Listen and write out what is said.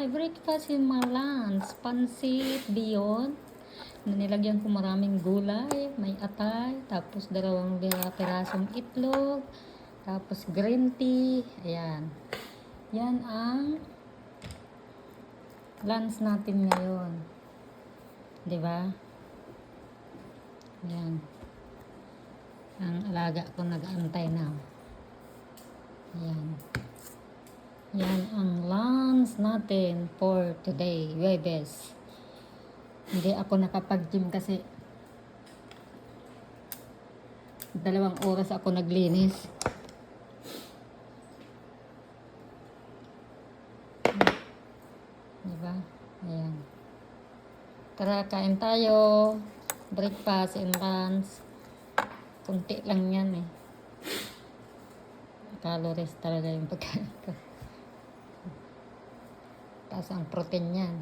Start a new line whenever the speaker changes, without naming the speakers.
my breakfast and my lunch. Pansit, beyond. Nilagyan ko maraming gulay, may atay, tapos 2 pirasong itlog, tapos green tea. Ayan. Yan ang lunch natin ngayon. 'Di ba? Ayan. Ang alaga ko nag-aantay na. Ayan. Yan ang lunch natin for today, Webes. Hindi ako nakapag-gym kasi 2 oras ako naglinis. Diba? Ayan. Tara, kain tayo. Breakfast and lunch. Kunti lang yan eh. Calories talaga yung pagkain ko. Taas ang protein yan.